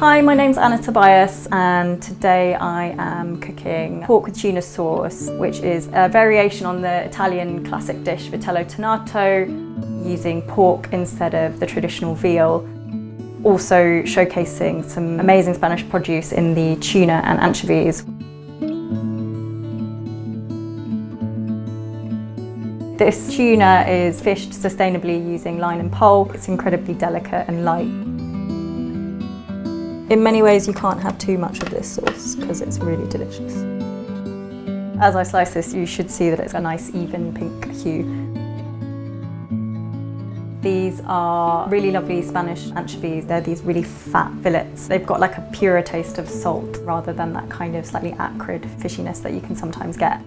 Hi, my name's Anna Tobias and today I am cooking pork with tuna sauce, which is a variation on the Italian classic dish vitello tonnato, using pork instead of the traditional veal. Also showcasing some amazing Spanish produce in the tuna and anchovies. This tuna is fished sustainably using line and pole. It's incredibly delicate and light. In many ways you can't have too much of this sauce because it's really delicious. As I slice this, you should see that it's a nice even pink hue. These are really lovely Spanish anchovies. They're these really fat fillets. They've got like a purer taste of salt rather than that kind of slightly acrid fishiness that you can sometimes get.